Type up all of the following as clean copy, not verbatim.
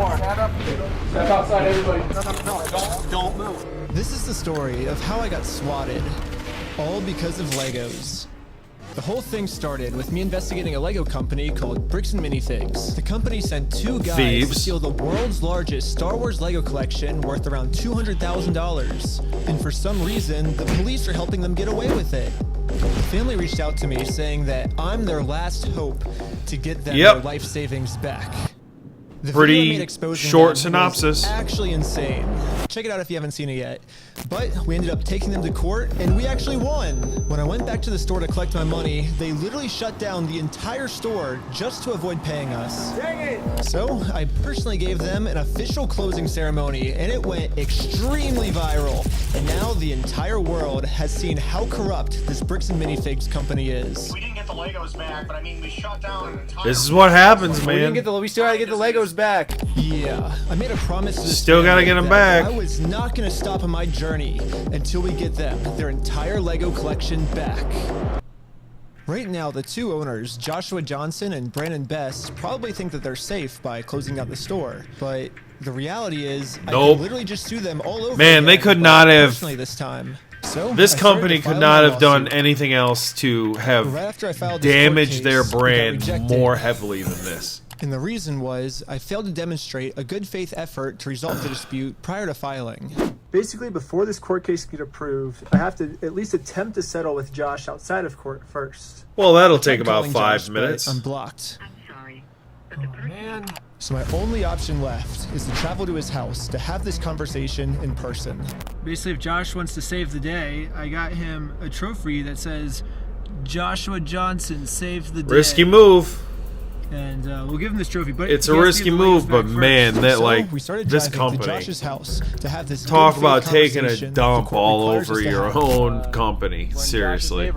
are. Step outside, everybody. No, don't move. This is the story of how I got swatted, all because of Legos. The whole thing started with me investigating a Lego company called Bricks and Minifigs. The company sent two guys to steal the world's largest Star Wars Lego collection worth around $200,000. And for some reason, the police are helping them get away with it. The family reached out to me saying that I'm their last hope to get them their life savings back. The pretty short synopsis. Actually insane. Check it out if you haven't seen it yet. But we ended up taking them to court and we actually won. When I went back to the store to collect my money, they literally shut down the entire store just to avoid paying us. Dang it! So I personally gave them an official closing ceremony and it went extremely viral. And now the entire world has seen how corrupt this Bricks and Minifigs company is. We didn't get the Legos back, but I mean, we shut down an entire... This is what happens, man. We still gotta get the Legos back. Yeah, I made a promise to this Still gotta get them back. I was not gonna stop on my journey until we get them their entire Lego collection back. Right now, the two owners, Joshua Johnson and Brandon Best, probably think that they're safe by closing out the store, but the reality is, I could literally just sue them all over. Man, they could not have. This time. So this company could not have done anything else to have damaged their brand more heavily than this. And the reason was, I failed to demonstrate a good faith effort to resolve the dispute prior to filing. Basically, before this court case can get approved, I have to at least attempt to settle with Josh outside of court first. Well, that'll take about 5 minutes. I'm blocked. I'm sorry. Oh, man. So my only option left is to travel to his house to have this conversation in person. Basically, if Josh wants to save the day, I got him a trophy that says, Joshua Johnson saved the day. Risky move. And we'll give him this trophy, but it's a risky move, but man, that this company, talk about taking a dump all over your own company. Seriously.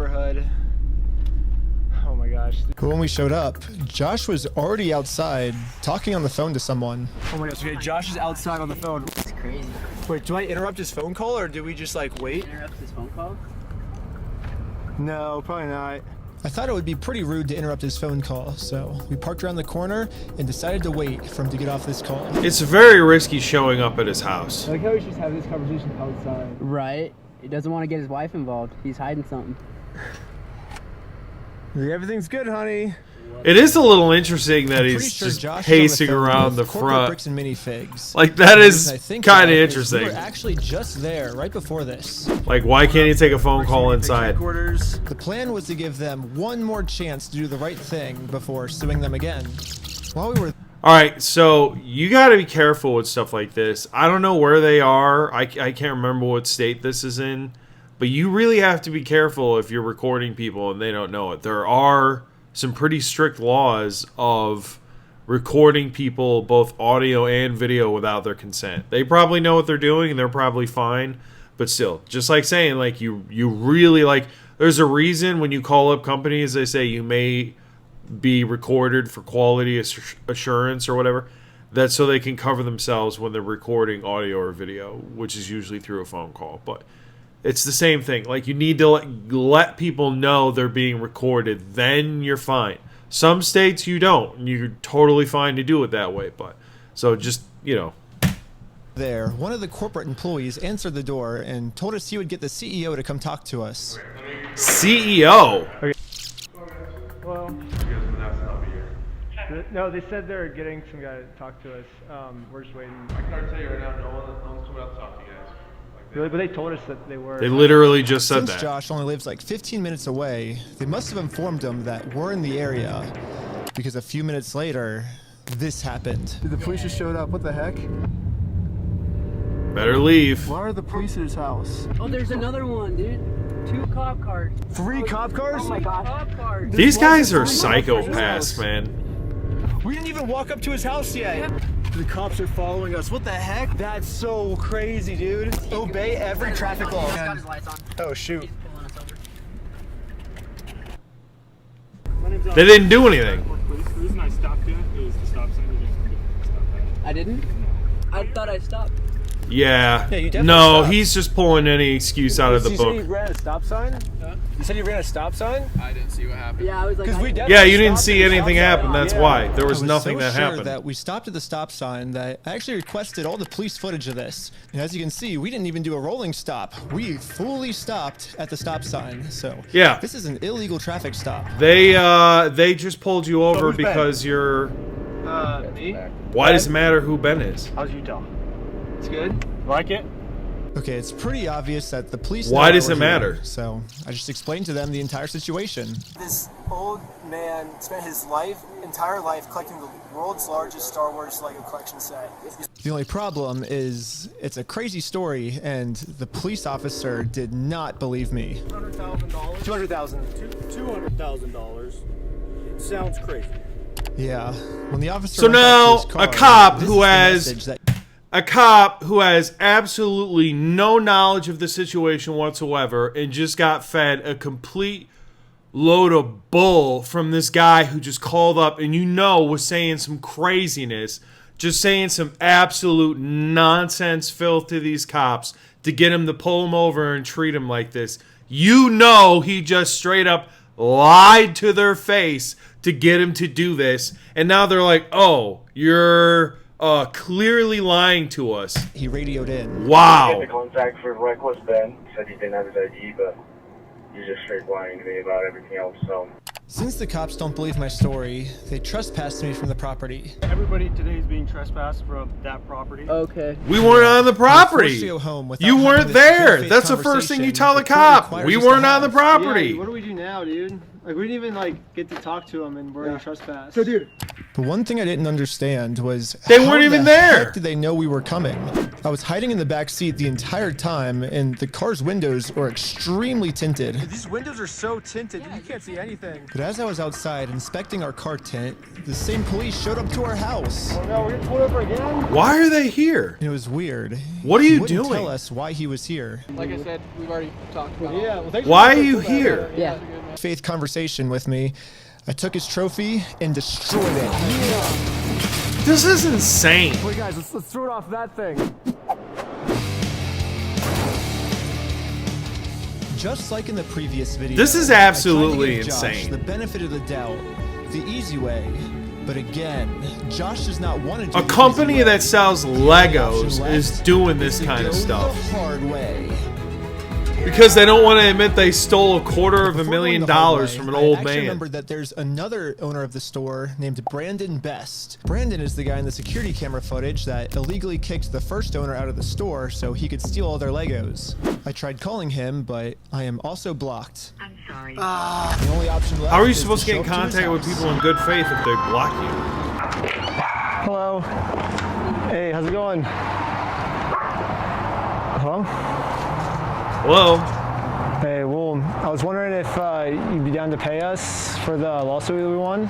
Oh my gosh. But when we showed up, Josh was already outside talking on the phone to someone. Oh my gosh, okay, Josh is outside on the phone. It's crazy. Wait, do I interrupt his phone call or do we just like wait? Interrupt his phone call? No, probably not. I thought it would be pretty rude to interrupt his phone call, so we parked around the corner and decided to wait for him to get off this call. It's very risky showing up at his house. I like how we just have this conversation outside. Right. He doesn't want to get his wife involved. He's hiding something. Everything's good, honey. It is a little interesting that he's just pacing around the front. Bricks and Minifigs. Like, that is kind of interesting. We were actually just there right before this. Like, why can't he take a phone call inside? The plan was to give them one more chance to do the right thing before suing them again. While we were... Alright, so you gotta be careful with stuff like this. I don't know where they are. I can't remember what state this is in. But you really have to be careful if you're recording people and they don't know it. There are some pretty strict laws of recording people, both audio and video, without their consent. They probably know what they're doing and they're probably fine. But still, just like saying, like, you really, like, there's a reason when you call up companies, they say you may be recorded for quality assurance or whatever. That's so they can cover themselves when they're recording audio or video, which is usually through a phone call. But it's the same thing. Like, you need to let people know they're being recorded. Then you're fine. Some states you don't. And you're totally fine to do it that way. But so just, you know. There, one of the corporate employees answered the door and told us he would get the CEO to come talk to us. CEO? Okay. Well, no, they said they're getting some guy to talk to us. We're just waiting. I can already tell you right now, no one's coming out to talk to you guys. Really? But they told us that they were. They literally just said that. Since Josh only lives like 15 minutes away, they must have informed him that we're in the area. Because a few minutes later, this happened. Dude, the police just showed up. What the heck? Better leave. Why are the police at his house? Oh, there's another one, dude. 2 cop cars. 3 cop cars? Oh my god. Cop cars. These guys are psychopaths, man. We didn't even walk up to his house yet. The cops are following us. What the heck? That's so crazy, dude. Obey every traffic law. He's got his lights on. Oh, shoot. He's pulling us over. They didn't do anything. The reason I stopped you is the stop sign. You didn't stop that. I didn't? I thought I stopped. Yeah. Yeah, you definitely no, stopped. he's just pulling any excuse out of the You book. said you ran a stop sign? Huh? You said you ran a stop sign? I didn't see what happened. Yeah, I was like, Because we I- Yeah, you didn't stopped see at the anything stop sign. happen. That's Yeah. why. There was I nothing so that sure happened. that we stopped at the stop sign that I actually requested all the police footage of this. And as you can see, we didn't even do a rolling stop. We fully stopped at the stop sign. So Yeah. this is an illegal traffic stop. They just pulled you over who's Ben? because you're. Me? Why does it matter who Ben is? How's Utah? It's good. Like it? Okay, it's pretty obvious that the police. Why know does we're it matter? here, so I just explained to them the entire situation. This old man spent his entire life collecting the world's largest Star Wars Lego collection set. The only problem is it's a crazy story, and the police officer did not believe me. $200,000. $200,000. It sounds crazy. Yeah, when the officer. So went back to now his car, a cop this who is the has message that- a cop who has absolutely no knowledge of the situation whatsoever and just got fed a complete load of bull from this guy who just called up and was saying some craziness, just saying some absolute nonsense filth to these cops to get him to pull him over and treat him like this. He just straight up lied to their face to get him to do this, and now they're like, oh, you're clearly lying to us. he radioed in. Wow. Get the contact for reckless Ben. Said he didn't have his ID, but he's just straight lying to me about everything else. So Since the cops don't believe my story, they trespassed me from the property. Everybody today is being trespassed from that property. Okay. We weren't on the property. Forced to go home without You having weren't this there. good-faith That's the first thing you tell the conversation cop. the court We requires us weren't to on the have. property. What do we do now, dude? Like, we didn't even, like, get to talk to him, and we're in trespass. So, dude, But one thing I didn't understand was They how weren't even the there. heck did they know we were coming? I was hiding in the back seat the entire time, and the car's windows were extremely tinted. these windows are so tinted that you can't see anything. But as I was outside inspecting our car tint, the same police showed up to our house. Oh no, we're getting pulled over again? Why are they here? And it was weird. What are He you wouldn't doing? tell us why he was here. Like I said, we've already talked about Yeah, well, thanks Why for are you putting that here? there. Yeah. Faith conversation with me. I took his trophy and destroyed it. This is insane. Wait, guys, let's throw it off that thing. Just like in the previous video. This is I tried to absolutely give Josh insane. the benefit of the doubt, the easy way. But again, Josh does not want to do A the company easy way. that sells The Legos option left is doing this is to kind go of stuff the hard way. because they don't want to admit they stole $250,000 Before going the hard way, from an I old actually man. remembered that there's another owner of the store named Brandon Best. Brandon is the guy in the security camera footage that illegally kicked the first owner out of the store so he could steal all their Legos. I tried calling him, but I am also blocked. I'm sorry. The only option left How are you is supposed to get show in up his contact with house. people in good faith if they block you? Hello. Hey, how's it going? Hello? Hello? Hey, well, I was wondering if you'd be down to pay us for the lawsuit that we won.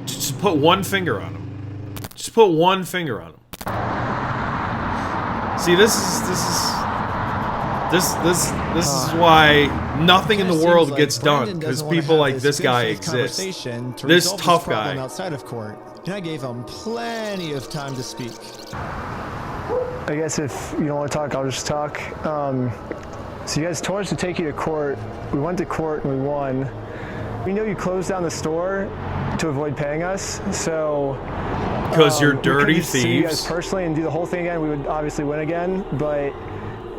Just put one finger on him. Just put one finger on him. See, this is why nothing in the Kinda world seems gets like done Brandon because doesn't wanna people have like this good guy faith exist. conversation to This resolve tough problem guy. outside of court, and I gave him plenty of time to speak. I guess if you don't want to talk, I'll just talk. So you guys told us to take you to court. We went to court and we won. We know you closed down the store to avoid paying us, so Because you're we could dirty just sue you guys thieves. personally and do the whole thing again. We would obviously win again, but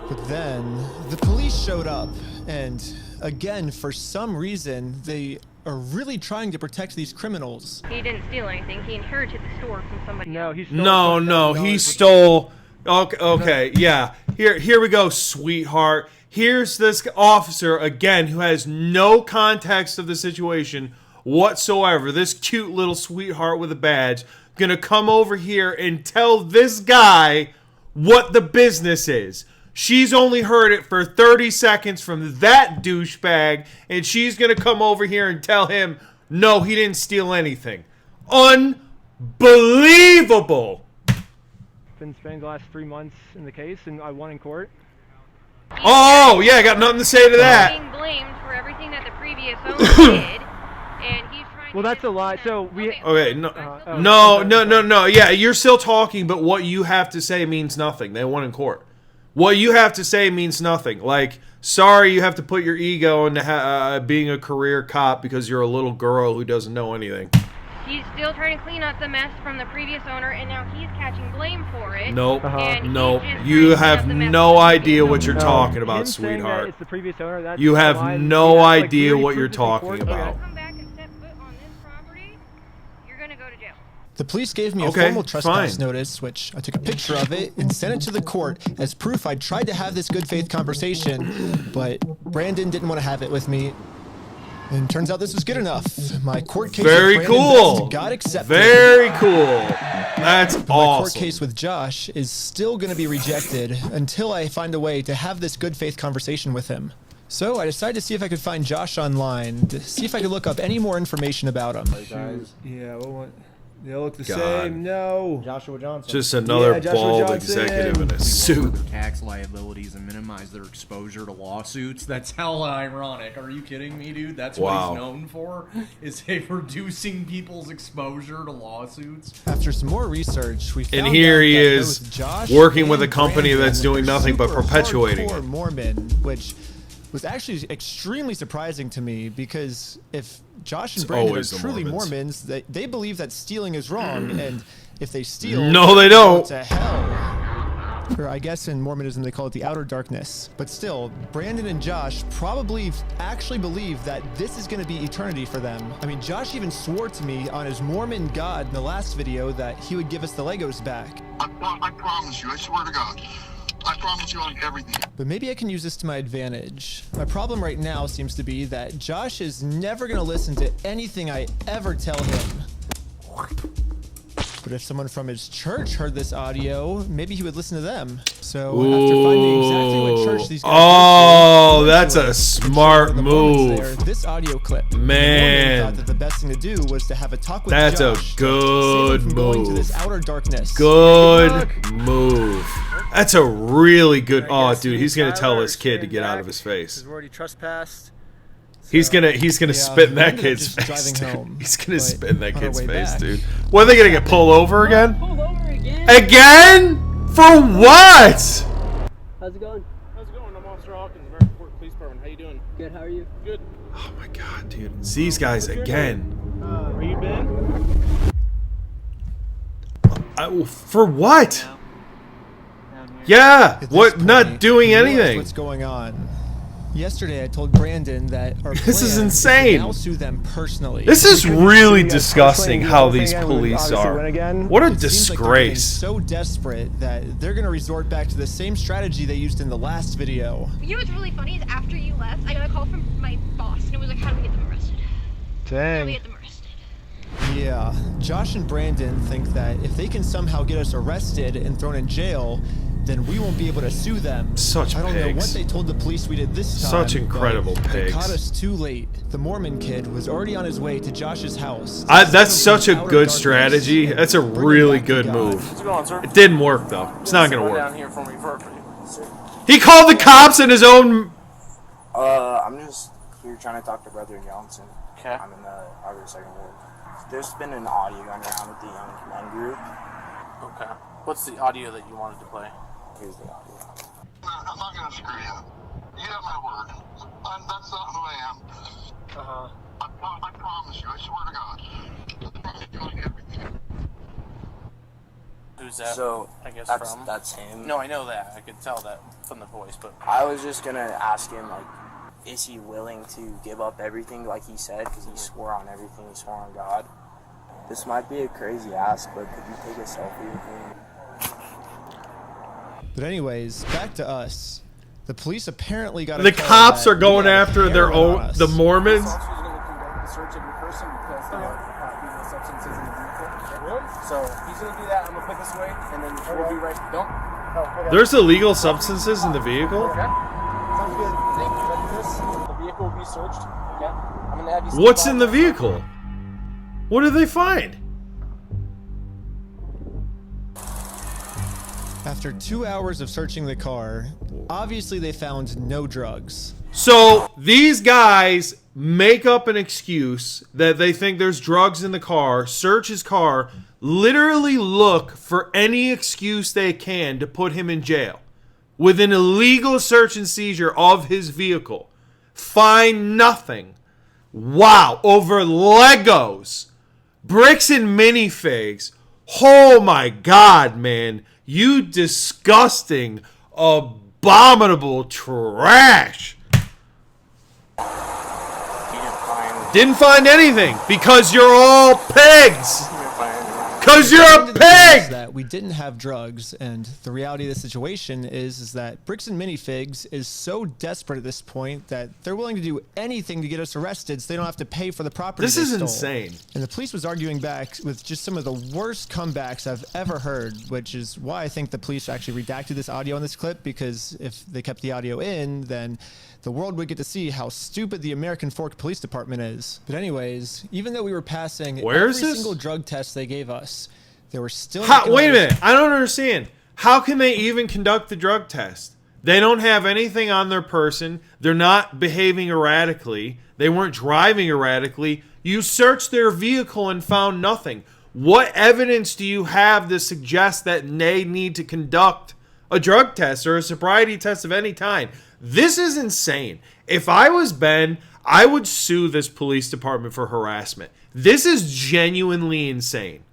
But then the police showed up, and again, for some reason, they are really trying to protect these criminals. He didn't steal anything. He inherited the store from somebody else. he No, he stole. Okay, yeah. Here we go, sweetheart. Here's this officer again who has no context of the situation whatsoever. This cute little sweetheart with a badge gonna come over here and tell this guy what the business is. She's only heard it for 30 seconds from that douchebag, and she's gonna come over here and tell him, no, he didn't steal anything. Unbelievable! been spending the last 3 months in the case, and I won in court. Oh, yeah, I got nothing to say to that. Being blamed for everything that the previous owner did, and he's trying. Well, that's a lie. So we. Okay, no. Yeah, you're still talking, but what you have to say means nothing. They won in court. What you have to say means nothing. Like, sorry, you have to put your ego into being a career cop because you're a little girl who doesn't know anything. He's still trying to clean up the mess from the previous owner, and now he's catching blame for it. Nope. And Nope. he's just You trying to clean have up the mess no from the idea previous what you're owner. talking about, Him saying that sweetheart. it's the previous owner, that's You have lies. no That's like idea really what you're proved in court. talking Okay. about. Come back and step foot on this property, you're gonna go to jail. The police gave me a Okay, formal trespass fine. notice, which I took a picture of it and sent it to the court as proof I tried to have this good faith conversation, but Brandon didn't want to have it with me. And turns out this was good enough. My court case Very with Brandon cool. Best got accepted. Very cool. That's But my court awesome. case with Josh is still going to be rejected until I find a way to have this good faith conversation with him. So I decided to see if I could find Josh online, to see if I could look up any more information about him. Yeah, they look the God. same. No. Joshua Johnson. Just another Yeah, Joshua bald Johnson. executive in a suit. Tax liabilities and minimize their exposure to lawsuits. That's hella ironic. Are you kidding me, dude? That's what Wow. he's known for, is reducing people's exposure to lawsuits. After some more research, we found And here out he that is, both Josh working with a and company Brandon that's doing are nothing but super perpetuating hardcore it. Mormon, which was actually extremely surprising to me because if Josh and It's Brandon are always the truly Mormons. Mormons, they believe that stealing is wrong, and if they steal, No, they go don't. to hell. Or I guess in Mormonism they call it the outer darkness. But still, Brandon and Josh probably actually believe that this is going to be eternity for them. I mean, Josh even swore to me on his Mormon God in the last video that he would give us the Legos back. I promise you, I swear to God. I promise you on everything. But maybe I can use this to my advantage. My problem right now seems to be that Josh is never going to listen to anything I ever tell him. But if someone from his church heard this audio, maybe he would listen to them. So after finding exactly what church these guys Oh, go to, that's a which smart are the Mormons move. there, this audio clip. The Man. Mormon thought that the best thing to do was to have a talk with That's a Josh. good save him from going to move. this outer darkness. Good move. That's a really good. Oh, dude, he's gonna tell this kid to get out of his face. We're already trespassed. He's gonna spit in that we ended up kid's just face. driving Dude. home, He's gonna but spit in that on our kid's way face, back- dude. What, are they gonna get pulled over again? Pulled over again? Again? For what? How's it going? How's it going? I'm Officer Hawkins, American Port Police Department. How you doing? Good, how are you? Good. Oh my god, dude. It's these guys again. Where you been? For what? Yeah. At this What? Not point, doing he realized anything. What's going on? Yesterday, I told Brandon that our This is plan insane. to now sue them personally. This is really you guys disgusting personally how do the these thing again, we police obviously are. win again. What a It seems like they're getting disgrace. so desperate that they're going to resort back to the same strategy they used in the last video. You know what's really funny is after you left, I got a call from my boss, and it was like, how do we get them arrested? How do we Dang. get them arrested? Yeah, Josh and Brandon think that if they can somehow get us arrested and thrown in jail, then we won't be able to sue them. Such I don't know what pigs. they told the police we did this time. Such incredible but They pigs. caught us too late. The Mormon kid was already on his way to Josh's house. That's such a good strategy. That's a really good move. How's it going, sir? It didn't work though. It's not gonna Sit work. down here for me, perfect. He called the cops in his own. I'm just here trying to talk to Brother Johnson. Okay. I'm in the other second ward. There's been an audio going around with the young men group. Okay. What's the audio that you wanted to play? Here's the audio. I'm not gonna screw you. You have my word. That's not who I am. I promise you, I swear to God. I promise you on everything. Who's that? So I guess that's from? him. No, I know that. I could tell that from the voice, but I was just gonna ask him, like, is he willing to give up everything like he said? Because he swore on everything. He swore on God. This might be a crazy ask, but could you take a selfie with me? But anyways, back to us. The police apparently got a The call cops that are going we had after their heroin on own. us. The Mormons. Officers are going to conduct a search of your person because there are illegal substances in the vehicle. Really? So he's going to do that. I'm going to put this away, and then we'll be right. Don't. Oh, okay. There's illegal substances in the vehicle. Okay. Sounds good. Thank you. Ready for this? The vehicle will be searched. Okay. I'm going to have you. What's in the vehicle? What did they find? After 2 hours of searching the car, obviously they found no drugs. So these guys make up an excuse that they think there's drugs in the car, search his car, literally look for any excuse they can to put him in jail. with an illegal search and seizure of his vehicle. Find nothing. Wow. Over Legos, bricks and minifigs. Oh my God, man. You disgusting, abominable trash. Didn't find anything because you're all pigs. Because you're a pig! That we didn't have drugs, and the reality of the situation is that Bricks and Minifigs is so desperate at this point that they're willing to do anything to get us arrested so they don't have to pay for the property This they is stole. insane. And the police was arguing back with just some of the worst comebacks I've ever heard, which is why I think the police actually redacted this audio in this clip, because if they kept the audio in, then the world would get to see how stupid the American Fork Police Department is. But anyways, even though we were passing every single drug test they gave us, they were still... Wait a minute. I don't understand. How can they even conduct the drug test? They don't have anything on their person. They're not behaving erratically. They weren't driving erratically. You searched their vehicle and found nothing. What evidence do you have to suggest that they need to conduct a drug test or a sobriety test of any kind? This is insane. If I was Ben, I would sue this police department for harassment. This is genuinely insane.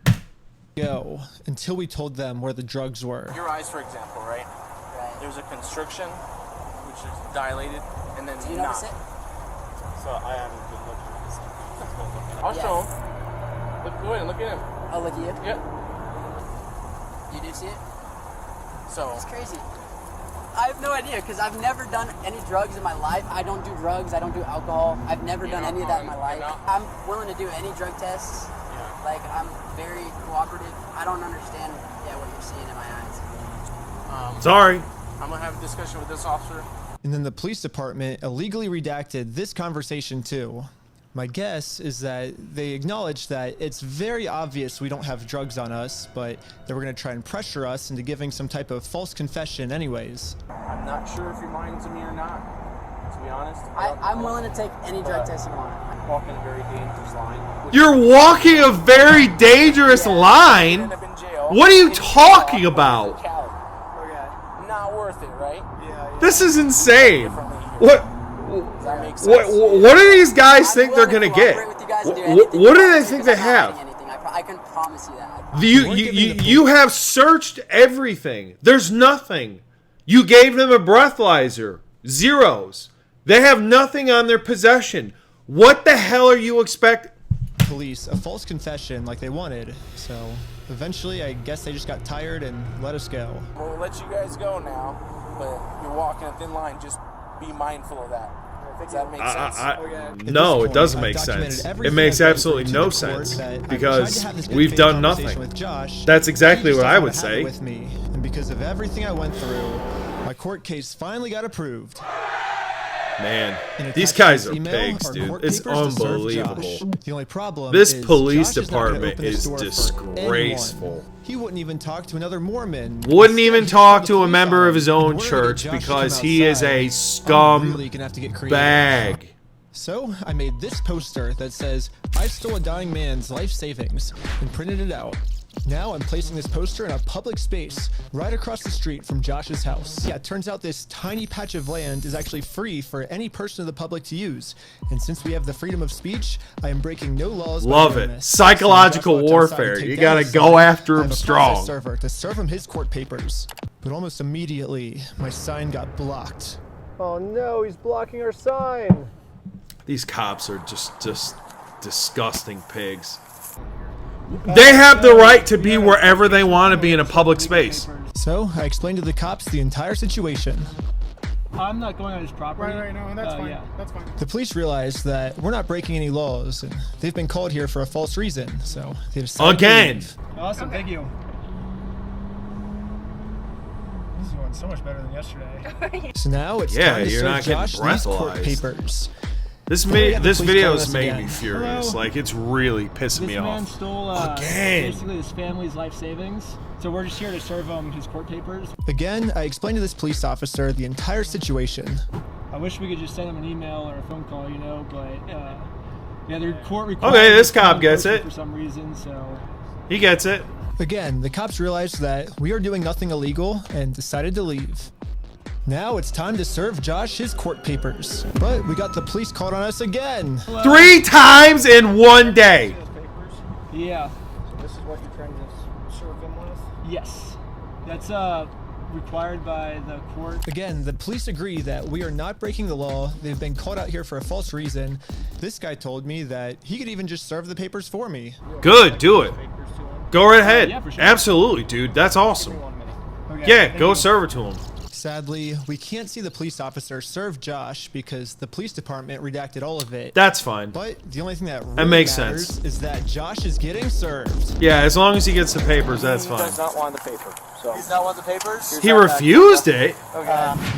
Go until we told them where the drugs were. Your eyes, for example, right? There's a constriction, which is dilated, and then Do you notice it? So I haven't been looking at this. I'll show him. Go ahead and look at him. Oh, look at you? Yeah. You do see it? So it's crazy. I have no idea because I've never done any drugs in my life. I don't do drugs. I don't do alcohol. I've never done any of that in my life. I'm willing to do any drug tests. Yeah. Like, I'm very cooperative. I don't understand what you're seeing in my eyes. Sorry. I'm going to have a discussion with this officer. And then the police department illegally redacted this conversation too. My guess is that they acknowledge that it's very obvious we don't have drugs on us, but they were going to try and pressure us into giving some type of false confession anyways. I'm not sure if you're lying to me or not, to be honest. I'm willing to take any drug test you want. I'm walking a very dangerous line. You're walking a very dangerous line? What are you talking about? Not worth it, right? This is insane. What do these guys think they're gonna get? What do they think they have? I can promise you that. You have searched everything. There's nothing. You gave them a breathalyzer. Zeros. They have nothing on their possession. What the hell are you expecting? Police a false confession like they wanted. So eventually, I guess they just got tired and let us go. We'll let you guys go now, but you're walking a thin line. Just be mindful of that. Does that make sense? No, it doesn't make sense. It makes absolutely no sense because we've done nothing. That's exactly what I would say. With me, and because of everything I went through, my court case finally got approved. Man, these guys are pigs, dude. It's unbelievable. The only problem this is police Josh department is disgraceful. He wouldn't even talk to another Mormon. Wouldn't even talk to a member of his own church because he is a scum bag. So I made this poster that says, "I stole a dying man's life savings," and printed it out. Now I'm placing this poster in a public space right across the street from Josh's house. Yeah, it turns out this tiny patch of land is actually free for any person of the public to use. And since we have the freedom of speech, I am breaking no laws. Love it. Psychological warfare. You gotta go after him strong. Server to serve him his court papers. But almost immediately, my sign got blocked. Oh no, he's blocking our sign. These cops are just disgusting pigs. They have the right to be wherever they want to be in a public space. So I explained to the cops the entire situation. I'm not going on his property. Right, no, that's fine. Yeah. That's fine. The police realized that we're not breaking any laws, and they've been called here for a false reason, so they decided to leave. Awesome, thank you. This is going so much better than yesterday. So now it's time to you're serve not getting Josh these court breathalyzed. papers. This video is making me furious. Hello. Like, it's really pissing me This man off. stole basically his family's life savings. So we're just here to serve him his court papers. Again, I explained to this police officer the entire situation. I wish we could just send him an email or a phone call, but yeah, their court requires. Okay, this cop gets it. For some reason, so. He gets it. Again, the cops realized that we are doing nothing illegal and decided to leave. Now it's time to serve Josh his court papers. But we got the police called on us again. 3 times in 1 day. Yeah. So this is what you're trying to serve him with? Yes. That's required by the court. Again, the police agree that we are not breaking the law. They've been called out here for a false reason. This guy told me that he could even just serve the papers for me. Good, do it. Go right ahead. Yeah, for sure. Absolutely, dude. That's awesome. Okay. Yeah, go serve it to him. Sadly, we can't see the police officer serve Josh because the police department redacted all of it. That's fine. But the only thing that really makes matters sense. is that Josh is getting served. Yeah, as long as he gets the papers, that's He fine. does not want the paper. So He's not want the papers? He refused it.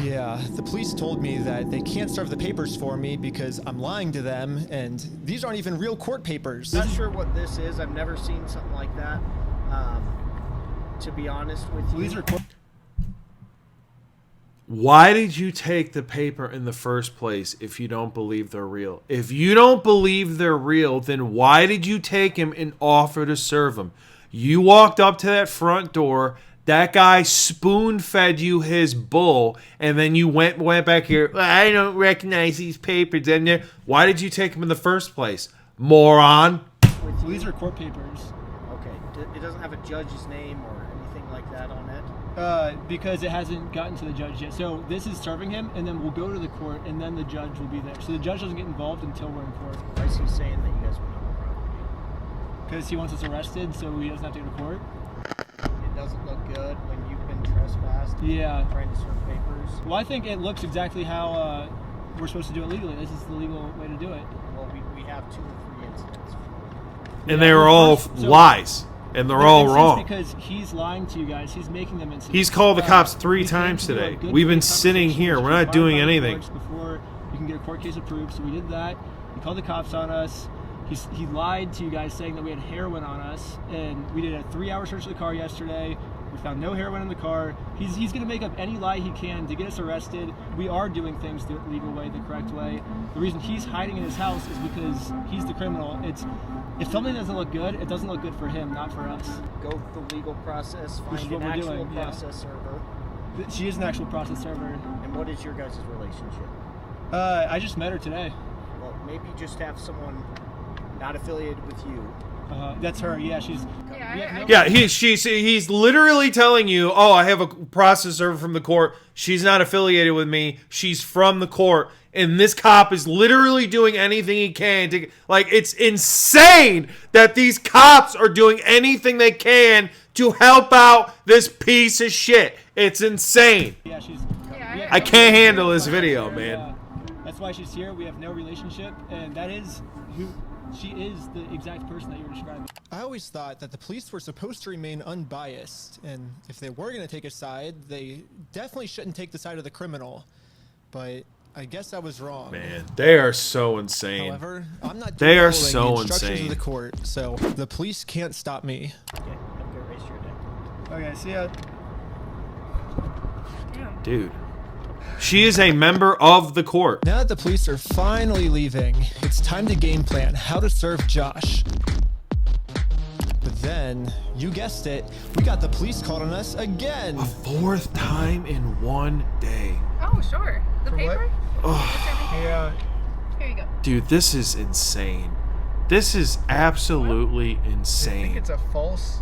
Yeah, the police told me that they can't serve the papers for me because I'm lying to them, and these aren't even real court papers. Not sure what this is. I've never seen something like that. To be honest with you. These are court. Why did you take the paper in the first place if you don't believe they're real? If you don't believe they're real, then why did you take him and offer to serve him? You walked up to that front door, that guy spoon-fed you his bull, and then you went back here, I don't recognize these papers. And why did you take him in the first place? Moron. These are court papers. Okay. It doesn't have a judge's name or anything like that on it? Because it hasn't gotten to the judge yet. So this is serving him, and then we'll go to the court, and then the judge will be there. So the judge doesn't get involved until we're in court. Why is he saying that you guys went on the property? Because he wants us arrested, so he doesn't have to go to court. It doesn't look good when you've been trespassed. Yeah. Trying to serve papers. Well, I think it looks exactly how we're supposed to do it legally. This is the legal way to do it. Well, we have 2 or 3 incidents. And they were all lies. And they're all wrong. Because he's lying to you guys. He's making them incidents. He's called the cops 3 times today. We've been sitting here. We're not doing anything. Before you can get a court case approved, so we did that. He called the cops on us. He lied to you guys saying that we had heroin on us, and we did a 3-hour search of the car yesterday. We found no heroin in the car. He's going to make up any lie he can to get us arrested. We are doing things the legal way, the correct way. The reason he's hiding in his house is because he's the criminal. If something doesn't look good, it doesn't look good for him, not for us. Go the legal process, Which is find what an we're actual doing, yeah. process server. She is an actual process server. And what is your guys' relationship? I just met her today. Well, maybe just have someone not affiliated with you. That's her. Yeah, she's. Yeah, he's literally telling you, oh, I have a process server from the court. She's not affiliated with me. She's from the court. And this cop is literally doing anything he can to, like, it's insane that these cops are doing anything they can to help out this piece of shit. It's insane. Yeah, she's. I can't handle this video, man. That's why she's here. We have no relationship, and that is who. She is the exact person that you were describing. I always thought that the police were supposed to remain unbiased, and if they were going to take a side, they definitely shouldn't take the side of the criminal. But I guess I was wrong. Man, they are so insane. However, I'm not they are following so the instructions insane. of the court, so the police can't stop me. Okay, have a good race your day. Okay, see ya. Dude. She is a member of the court. Now that the police are finally leaving, it's time to game plan how to serve Josh. But then, you guessed it, we got the police called on us again. A 4th time in 1 day. Oh, sure. The paper? Oh. Yeah. Here you go. Dude, this is insane. This is absolutely I think insane. it's a false.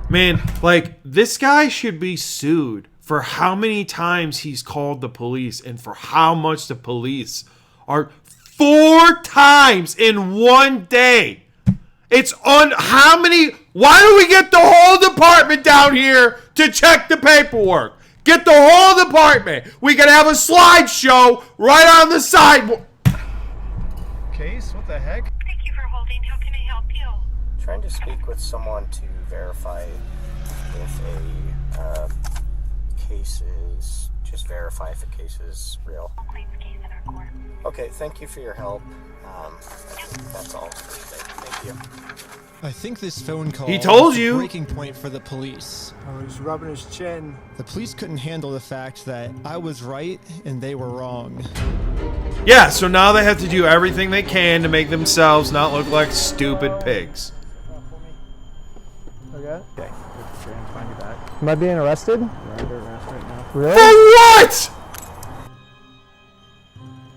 Man, like, this guy should be sued for how many times he's called the police and for how much the police are 4 times in 1 day. It's on how many? Why do we get the whole department down here to check the paperwork? Get the whole department. We can have a slideshow right on the side. Case? What the heck? Thank you for holding. How can I help you? Trying to speak with someone to verify if a case is, just verify if a case is real. Okay, thank you for your help. That's all for today. Thank you. I think this phone call He told was a you. breaking point for the police. Oh, he's rubbing his chin. The police couldn't handle the fact that I was right and they were wrong. Yeah, so now they have to do everything they can to make themselves not look like stupid pigs. Okay. Am I being arrested? You're under arrest right now. Really? For what?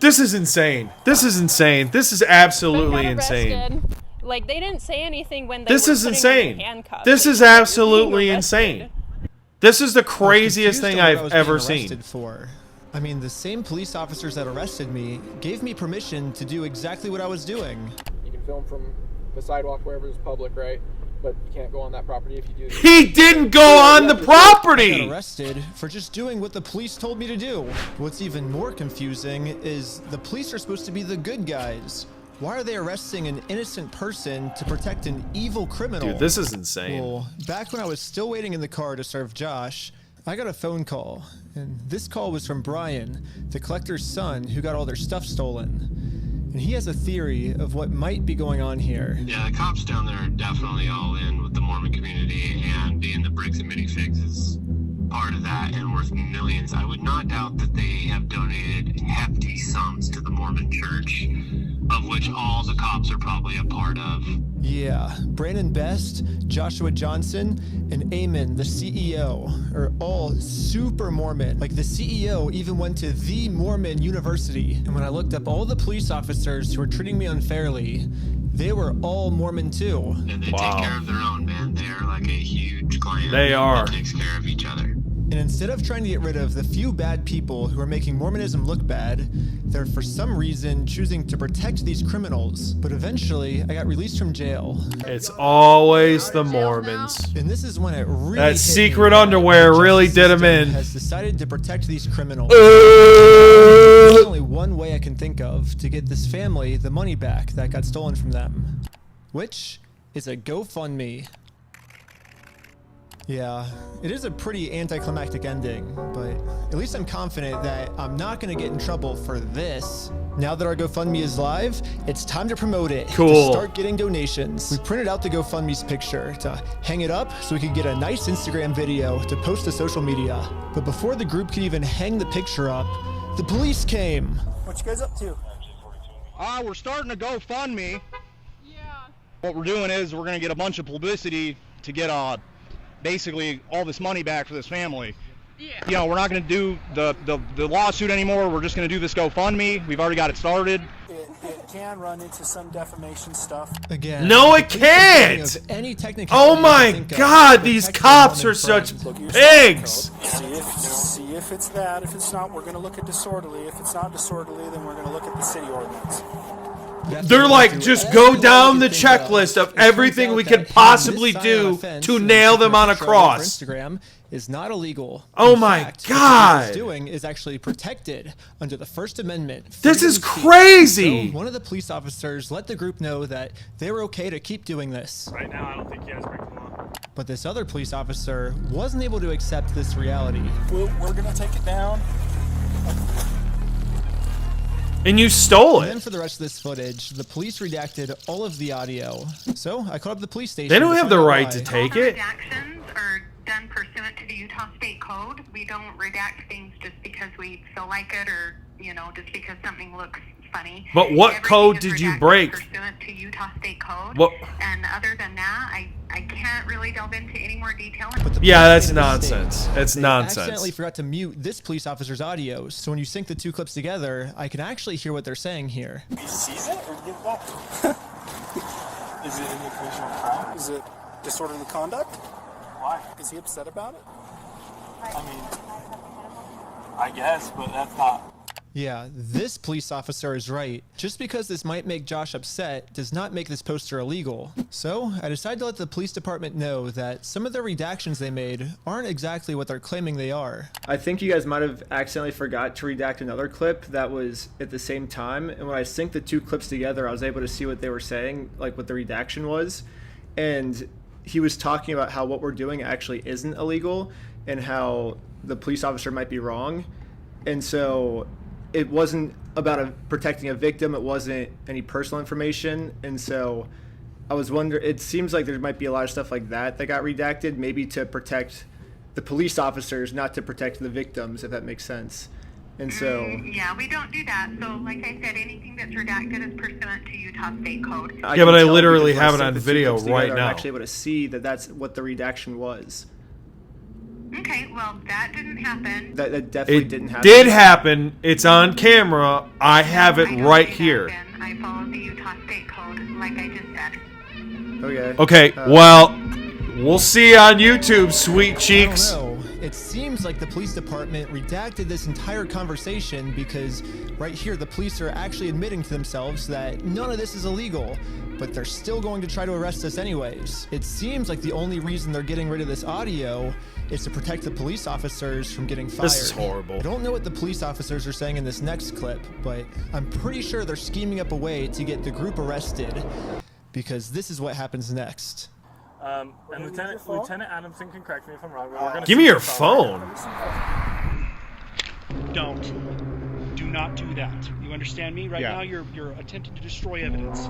This is insane. This is insane. This is absolutely insane. Like, they didn't say anything when they This were is putting insane. him in handcuffs. This is absolutely insane. This is the craziest thing I've ever seen. For. I mean, the same police officers that arrested me gave me permission to do exactly what I was doing. You can film from the sidewalk wherever is public, right? But you can't go on that property if you do. He didn't go on the property! I got arrested for just doing what the police told me to do. What's even more confusing is the police are supposed to be the good guys. Why are they arresting an innocent person to protect an evil criminal? Dude, this is insane. Well, back when I was still waiting in the car to serve Josh, I got a phone call. And this call was from Brian, the collector's son who got all their stuff stolen. And he has a theory of what might be going on here. Yeah, the cops down there are definitely all in with the Mormon community, and being the Bricks and Minifigs is part of that and worth millions. I would not doubt that they have donated hefty sums to the Mormon church, of which all the cops are probably a part of. Yeah, Brandon Best, Joshua Johnson, and Eamon, the CEO, are all super Mormon. Like, the CEO even went to the Mormon University. And when I looked up all the police officers who were treating me unfairly, they were all Mormon too. And they take care of their own, man. They're like a huge clan. They are. That takes care of each other. And instead of trying to get rid of the few bad people who are making Mormonism look bad, they're for some reason choosing to protect these criminals. But eventually, I got released from jail. It's always the Mormons. And this is when it really that hit secret me underwear that really the did him system in. Has decided to protect these criminals. There's only one way I can think of to get this family the money back that got stolen from them, which is a GoFundMe. Yeah, it is a pretty anticlimactic ending, but at least I'm confident that I'm not going to get in trouble for this. Now that our GoFundMe is live, it's time to promote it. Cool. To start getting donations. We printed out the GoFundMe's picture to hang it up so we could get a nice Instagram video to post to social media. But before the group could even hang the picture up, the police came. What you guys up to? We're starting a GoFundMe. Yeah. What we're doing is we're going to get a bunch of publicity to get basically all this money back for this family. Yeah. You know, we're not going to do the lawsuit anymore. We're just going to do this GoFundMe. We've already got it started. It can run into some defamation stuff. Again. No, it can't. Oh my God, these cops are such pigs. See if it's that. If it's not, we're going to look at disorderly. If it's not disorderly, then we're going to look at the city ordinance. They're like, just go down the checklist of everything we could possibly do to nail them on a cross. Instagram is not illegal. Oh my God! What it's doing is actually protected under the First Amendment. This is crazy. So one of the police officers let the group know that they were okay to keep doing this. Right now, I don't think you guys break the law. But this other police officer wasn't able to accept this reality. We're gonna take it down. And you stole it. And then for the rest of this footage, the police redacted all of the audio. So I called up the police station. They don't have the right to take it. Redactions are done pursuant to the Utah State Code. We don't redact things just because we feel like it, or just because something looks funny. But what code did you break? Pursuant to Utah State Code. What? And other than that, I can't really delve into any more detail. Yeah, that's nonsense. It's nonsense. I accidentally forgot to mute this police officer's audio, so when you sync the two clips together, I can actually hear what they're saying here. He sees it or give it back? Is it an occasional crime? Is it disorderly conduct? Why? Is he upset about it? I mean, I guess, but that's not. Yeah, this police officer is right. Just because this might make Josh upset does not make this poster illegal. So I decided to let the police department know that some of the redactions they made aren't exactly what they're claiming they are. I think you guys might have accidentally forgot to redact another clip that was at the same time. And when I synced the two clips together, I was able to see what they were saying, like what the redaction was. And he was talking about how what we're doing actually isn't illegal and how the police officer might be wrong. And so it wasn't about protecting a victim. It wasn't any personal information. And so I was wondering, it seems like there might be a lot of stuff like that got redacted, maybe to protect the police officers, not to protect the victims, if that makes sense. And so... yeah, we don't do that. So like I said, anything that's redacted is pursuant to Utah State Code. Yeah, but I literally have it on video right now. I'm actually able to see that that's what the redaction was. Okay, well, that didn't happen. That definitely It didn't happen. did happen. It's on camera. I have it right here. I followed the Utah State Code, like I just said. Okay. Okay, well, we'll see on YouTube, sweet cheeks. I don't know. It seems like the police department redacted this entire conversation because right here the police are actually admitting to themselves that none of this is illegal, but they're still going to try to arrest us anyways. It seems like the only reason they're getting rid of this audio is to protect the police officers from getting fired. This is horrible. I don't know what the police officers are saying in this next clip, but I'm pretty sure they're scheming up a way to get the group arrested because this is what happens next. And Lieutenant Adamson can correct me if I'm wrong. Give me your phone. Do not do that. You understand me? Right Yeah. now, you're attempting to destroy evidence.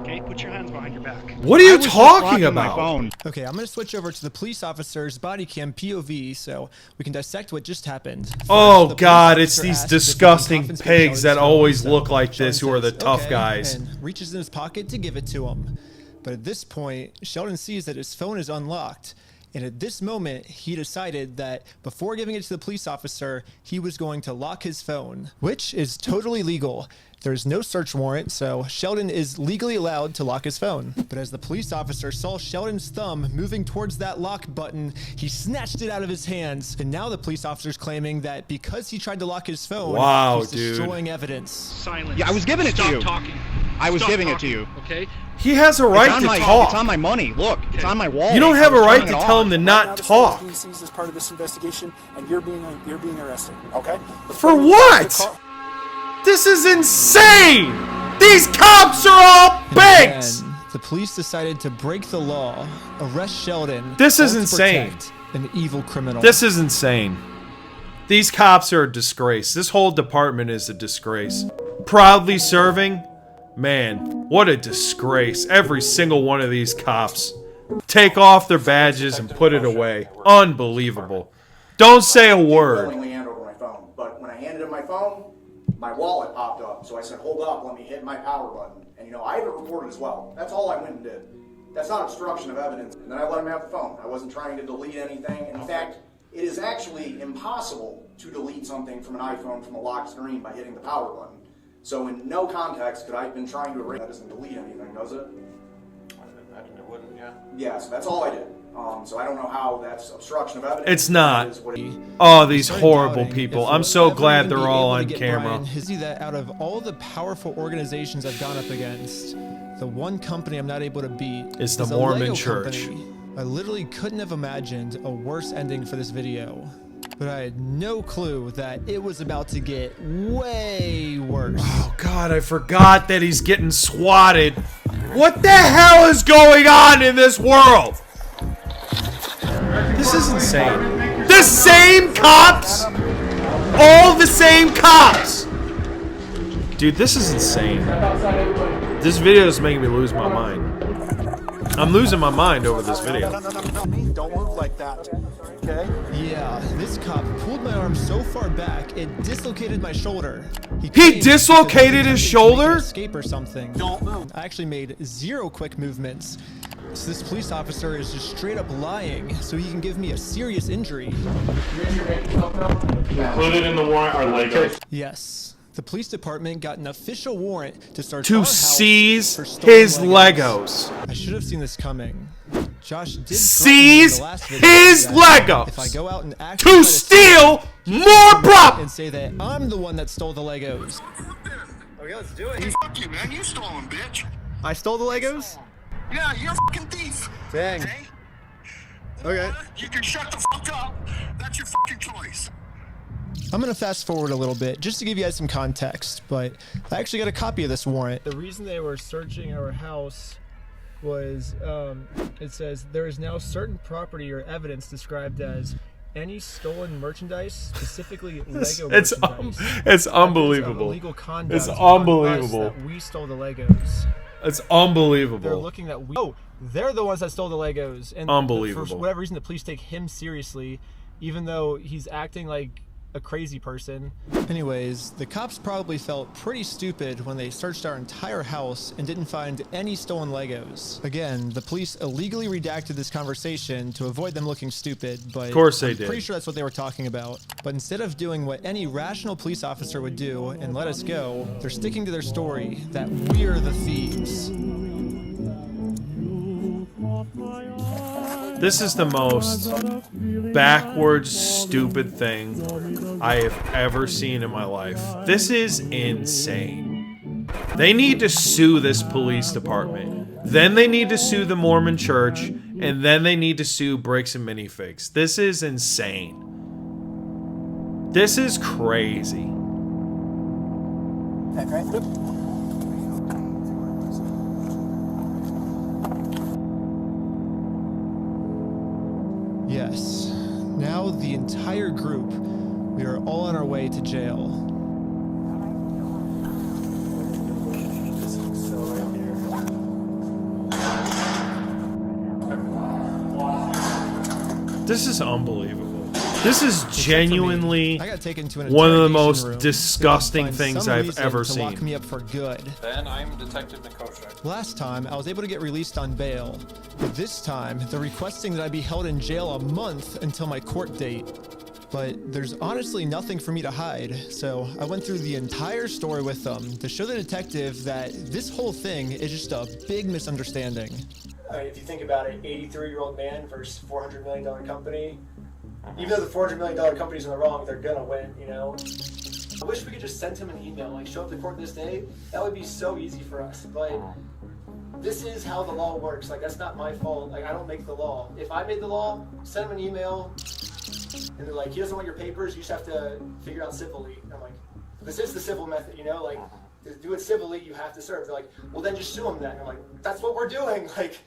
Okay, put your hands behind your back. What are you talking about? Okay, I'm gonna switch over to the police officer's body cam POV so we can dissect what just happened. First, Oh the police God, it's officer these asks if he can disgusting confiscate pigs that Sheldon's always phone, look so like this, Sheldon who are the says, tough "Okay," guys. and reaches in his pocket to give it to him. But at this point, Sheldon sees that his phone is unlocked. And at this moment, he decided that before giving it to the police officer, he was going to lock his phone, which is totally legal. There's no search warrant, so Sheldon is legally allowed to lock his phone. But as the police officer saw Sheldon's thumb moving towards that lock button, he snatched it out of his hands. And now the police officer's claiming that because he tried to lock his phone, Wow, he's dude. destroying evidence. Silence. Yeah, I was giving it to Stop you. Talking. I was Stop giving it to talking, you. Okay. He has a right to talk. It's on my money. Look, it's on my wall. You don't have a I was right turning to it tell off. him to not talk. Being seized as part of this investigation, and you're being arrested. Okay. For what? This is insane! These cops are all pigs! And the police decided to break the law, arrest Sheldon. This is all to insane. protect an evil criminal. This is insane. These cops are a disgrace. This whole department is a disgrace. Proudly serving? Man, what a disgrace. Every single one of these cops. Take off their badges and put it away. Unbelievable. Don't say a word. Willingly hand over my phone, but when I handed him my phone, my wallet popped up. So I said, "Hold up, let me hit my power button." And you know, I have it recorded as well. That's all I went and did. That's not obstruction of evidence. And then I let him have the phone. I wasn't trying to delete anything. In fact, it is actually impossible to delete something from an iPhone from a locked screen by hitting the power button. So in no context could I have been trying to erase. That doesn't delete anything, does it? I imagine it wouldn't, yeah. Yeah, so that's all I did. So I don't know how that's obstruction of evidence. It's not. Oh, these horrible people. I'm so glad they're all on camera. Is that out of all the powerful organizations I've gone up against, the one company I'm not able to beat Is the a Mormon Lego Church. company. I literally couldn't have imagined a worse ending for this video. But I had no clue that it was about to get way worse. Oh God, I forgot that he's getting swatted. What the hell is going on in this world? This is insane. The same cops? All the same cops! Dude, this is insane. This video is making me lose my mind. I'm losing my mind over this video. Don't move like that. Okay? Yeah, this cop pulled my arm so far back, it dislocated my shoulder. He dislocated his shoulder? Escape or something. Don't move. I actually made 0 quick movements. So this police officer is just straight up lying so he can give me a serious injury. Included in the warrant are Legos. Yes. The police department got an official warrant to search To our house seize for stolen his Legos. I should have seen this coming. Josh did Seize threaten me in the last video his that Legos if I go out and actually to steal more property and say that I'm the one that stole the Legos. Okay, let's do it. Fuck you, man. You stole them, bitch. I stole the Legos? Yeah, you're a fucking thief. Dang. Okay. You can shut the fuck up. That's your fucking choice. I'm gonna fast forward a little bit just to give you guys some context, but I actually got a copy of this warrant. The reason they were searching our house was, it says, there is now certain property or evidence described as any stolen merchandise, specifically Lego It's merchandise. it's unbelievable. Illegal conduct It's on us unbelievable. that we stole the Legos. It's They're unbelievable. looking that we. Oh, they're the ones that stole the Legos. And Unbelievable. For whatever reason, the police take him seriously, even though he's acting like a crazy person. Anyways, the cops probably felt pretty stupid when they searched our entire house and didn't find any stolen Legos. Again, the police illegally redacted this conversation to avoid them looking stupid, but of course they I'm did. pretty sure that's what they were talking about. But instead of doing what any rational police officer would do and let us go, they're sticking to their story that we're the thieves. This is the most backwards, stupid thing I have ever seen in my life. This is insane. They need to sue this police department. Then they need to sue the Mormon church. And then they need to sue Bricks and Minifigs. This is insane. This is crazy. That right? Yep. Yes. Now the entire group, we are all on our way to jail. This is unbelievable. This is genuinely I got taken to an one of the interrogation most room disgusting to find things some I've reason ever to lock seen. me up for good. Ben, I'm Detective Nikosha. Last time, I was able to get released on bail, but this time, they're requesting that I be held in jail a month until my court date. But there's honestly nothing for me to hide, so I went through the entire story with them to show the detective that this whole thing is just a big misunderstanding. If you think about it, 83-year-old man versus $400 million company. Even though the $400 million company's in the wrong, they're gonna win, you know? I wish we could just send him an email, like show up to court this day. That would be so easy for us. But this is how the law works. Like, that's not my fault. Like, I don't make the law. If I made the law, send him an email, and they're like, he doesn't want your papers, you just have to figure it out civilly. And I'm like, this is the civil method, you know? Like, to do it civilly, you have to serve. They're like, well, then just sue him then. I'm like, that's what we're doing. Like,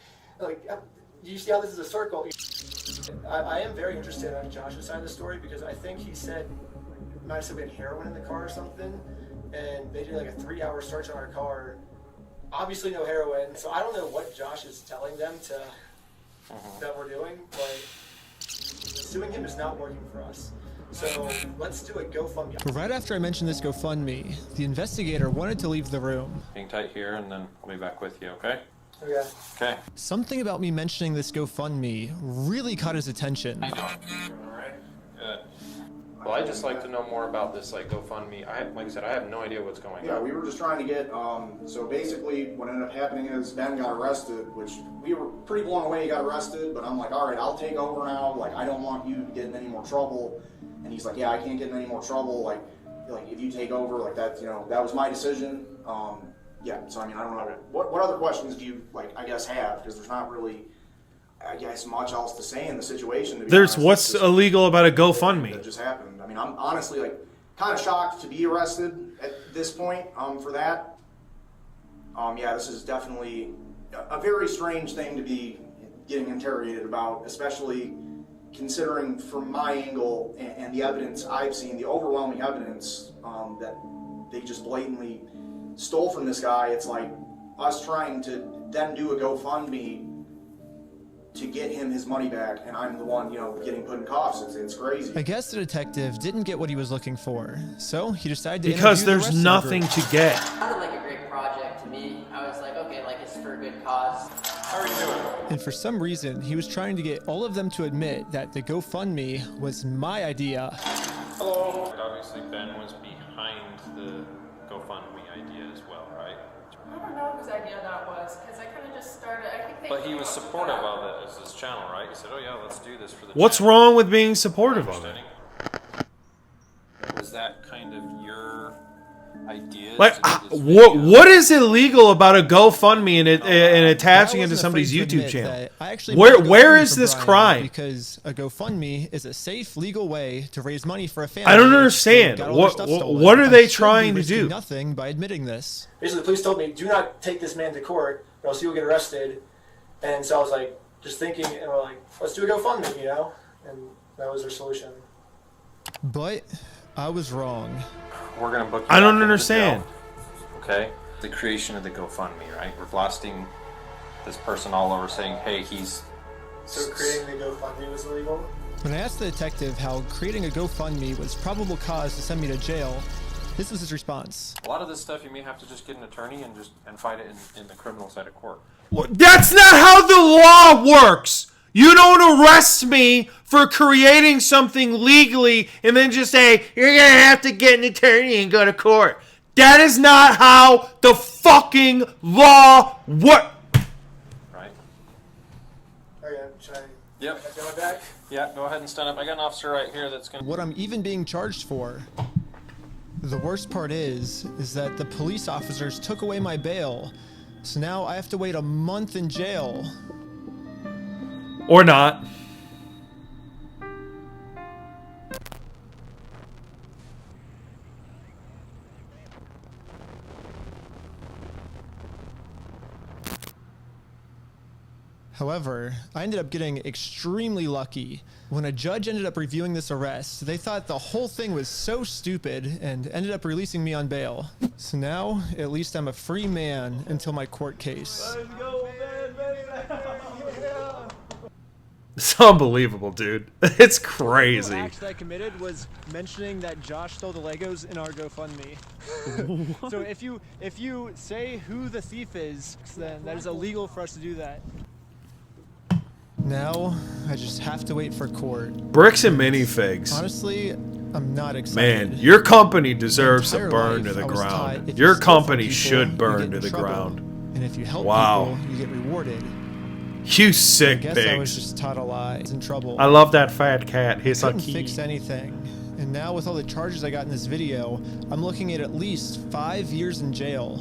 you see how this is a circle? I am very interested on Josh's side of the story because I think he said, might have said we had heroin in the car or something, and they did like a 3-hour search on our car. Obviously no heroin, so I don't know what Josh is telling them that we're doing, but suing him is not working for us. So let's do a GoFundMe. But right after I mentioned this GoFundMe, the investigator wanted to leave the room. Hang tight here, and then I'll be back with you, okay? Okay. Okay. Something about me mentioning this GoFundMe really caught his attention. All right. Good. Well, I'd just like to know more about this, like, GoFundMe. Like I said, I have no idea what's going on. Yeah, we were just trying to get, so basically what ended up happening is Ben got arrested, which we were pretty blown away he got arrested, but I'm like, all right, I'll take over now. Like, I don't want you to get in any more trouble. And he's like, yeah, I can't get in any more trouble. Like if you take over, like that, you know, that was my decision. Yeah, so I mean, I don't know. What other questions do you, like, I guess, have? Because there's not really, I guess, much else to say in the situation. To be There's honest. what's illegal about a GoFundMe? That just happened. I mean, I'm honestly, like, kind of shocked to be arrested at this point for that. Yeah, this is definitely a very strange thing to be getting interrogated about, especially considering from my angle and the evidence I've seen, the overwhelming evidence that they just blatantly stole from this guy. It's like us trying to then do a GoFundMe to get him his money back, and I'm the one, you know, getting put in cuffs. It's crazy. I guess the detective didn't get what he was looking for, so he decided to because interview the there's rest of the nothing group. to get. It sounded like a great project to me. I was like, okay, like it's for a good cause. How are you doing? And for some reason, he was trying to get all of them to admit that the GoFundMe was my idea. Hello. Obviously, Ben was behind the GoFundMe idea as well, right? I don't know whose idea that was, because I kind of just started. I think they But he was supportive of it as his channel, right? He said, "Oh yeah, let's do this for the." What's channel." wrong with being supportive of it? Was that kind of your idea? Like, what is illegal about a GoFundMe and attaching it to somebody's YouTube channel? Where is this crime? Because a GoFundMe is a safe, legal way to raise money for a family. I don't understand. What are they trying to do? Nothing by admitting this. Basically, the police told me, do not take this man to court, or else he will get arrested. And so I was like, just thinking, and we're like, let's do a GoFundMe, you know? And that was their solution. But I was wrong. We're gonna book. I don't understand. Okay, the creation of the GoFundMe, right? We're blasting this person all over, saying, "Hey, he's." So creating the GoFundMe was illegal? When I asked the detective how creating a GoFundMe was probable cause to send me to jail, this was his response. A lot of this stuff you may have to just get an attorney and fight it in the criminal side of court. Well, that's not how the law works. You don't arrest me for creating something legally and then just say, you're going to have to get an attorney and go to court. That is not how the fucking law works. Right? Okay, should I... Yep. Go back? Yeah, go ahead and stand up. I got an officer right here that's going to... What I'm even being charged for. The worst part is that the police officers took away my bail. So now I have to wait a month in jail. Or not. However, I ended up getting extremely lucky. When a judge ended up reviewing this arrest, they thought the whole thing was so stupid and ended up releasing me on bail. So now, at least I'm a free man until my court case. Let's go, It's unbelievable, dude. It's crazy. The act that I committed was mentioning that Josh stole the Legos in our GoFundMe. So if you say who the thief is, then that is illegal for us to do that. Now, I just have to wait for court. Bricks and Minifigs. Honestly, I'm not excited. Man, your company deserves to burn to the ground. Your company should burn to the ground. And if you help people, you get rewarded. You sick I guess pigs. I was just taught a lie. I was in trouble. I love that fat cat. He's I a couldn't key. fix anything. And now with all the charges I got in this video, I'm looking at least 5 years in jail.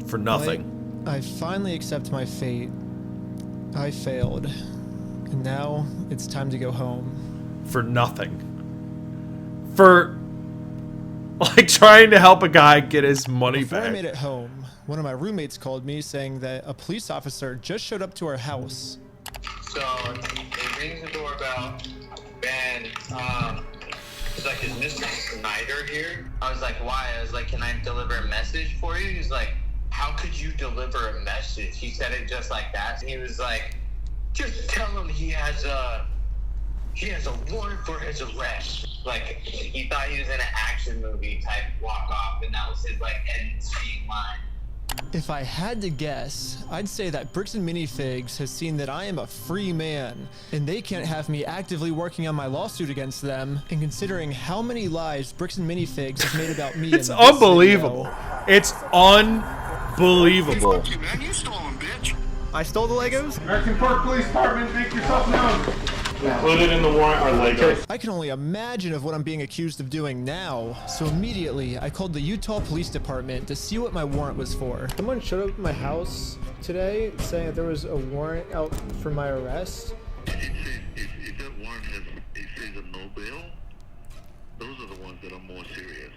For nothing. I finally accept my fate. I failed. And now it's time to go home. For nothing. For like trying to help a guy get his money Before I back. made it home, one of my roommates called me saying that a police officer just showed up to our house. So he rings the doorbell, and he's like, "Is Mr. Snyder here?" I was like, "Why?" I was like, "Can I deliver a message for you?" He's like, "How could you deliver a message?" He said it just like that. He was like, "Just tell him he has a warrant for his arrest." Like, he thought he was in an action movie type walk off, and that was his like end scene line. If I had to guess, I'd say that Bricks and Minifigs has seen that I am a free man, and they can't have me actively working on my lawsuit against them. And considering how many lies Bricks and Minifigs has made about me, It's unbelievable. It's unbelievable. I stole the Legos? American Park Police Department, make yourself known. Included in the warrant are Legos. I can only imagine of what I'm being accused of doing now. So immediately, I called the Utah Police Department to see what my warrant was for. Someone showed up at my house today saying that there was a warrant out for my arrest. If that warrant says a no bail, those are the ones that are more serious.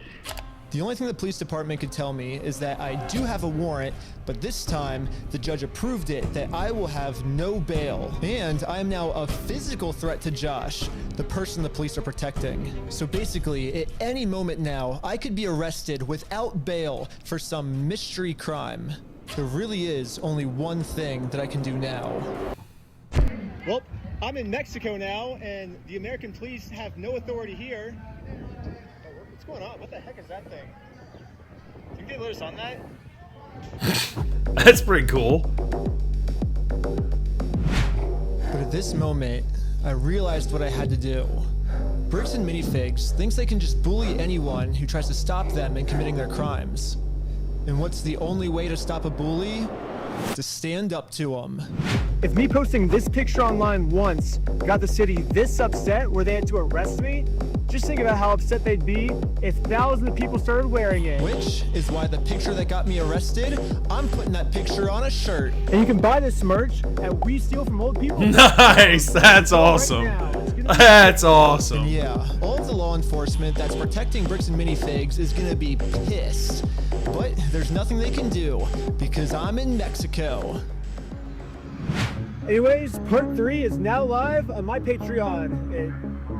The only thing the police department could tell me is that I do have a warrant, but this time the judge approved it that I will have no bail. And I am now a physical threat to Josh, the person the police are protecting. So basically, at any moment now, I could be arrested without bail for some mystery crime. There really is only one thing that I can do now. Well, I'm in Mexico now, and the American police have no authority here. What's going on? What the heck is that thing? Can you let us on that? That's pretty cool. But at this moment, I realized what I had to do. Bricks and Minifigs thinks they can just bully anyone who tries to stop them in committing their crimes. And what's the only way to stop a bully? To stand up to them. If me posting this picture online once got the city this upset where they had to arrest me, just think about how upset they'd be if thousands of people started wearing it. Which is why the picture that got me arrested, I'm putting that picture on a shirt. And you can buy this merch at We Steal From Old People. Nice! That's awesome. That's awesome. And yeah, all of the law enforcement that's protecting Bricks and Minifigs is gonna be pissed. But there's nothing they can do because I'm in Mexico. Anyways, part 3 is now live on my Patreon at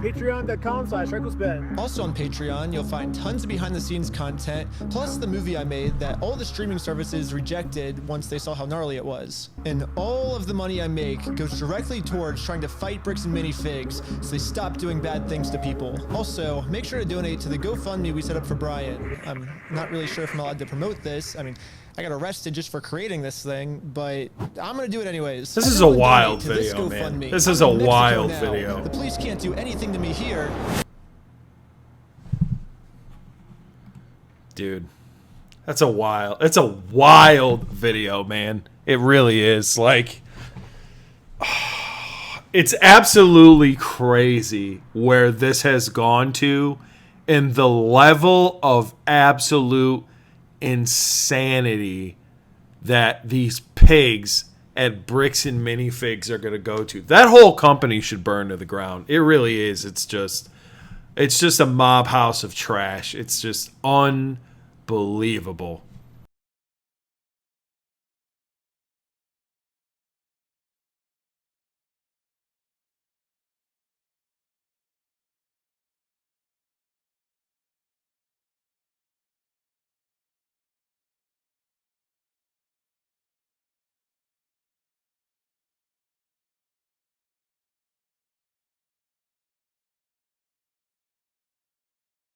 patreon.com/recklessben. Also on Patreon, you'll find tons of behind-the-scenes content, plus the movie I made that all the streaming services rejected once they saw how gnarly it was. And all of the money I make goes directly towards trying to fight Bricks and Minifigs so they stop doing bad things to people. Also, make sure to donate to the GoFundMe we set up for Brian. I'm not really sure if I'm allowed to promote this. I mean, I got arrested just for creating this thing, but I'm gonna do it anyways. This is a wild video, man. This is a wild video. The police can't do anything to me here. Dude, it's a wild video, man. It really is. Like, it's absolutely crazy where this has gone to, and the level of absolute insanity that these pigs at Bricks and Minifigs are going to go to. That whole company should burn to the ground. It really is. It's just a mob house of trash. It's just unbelievable.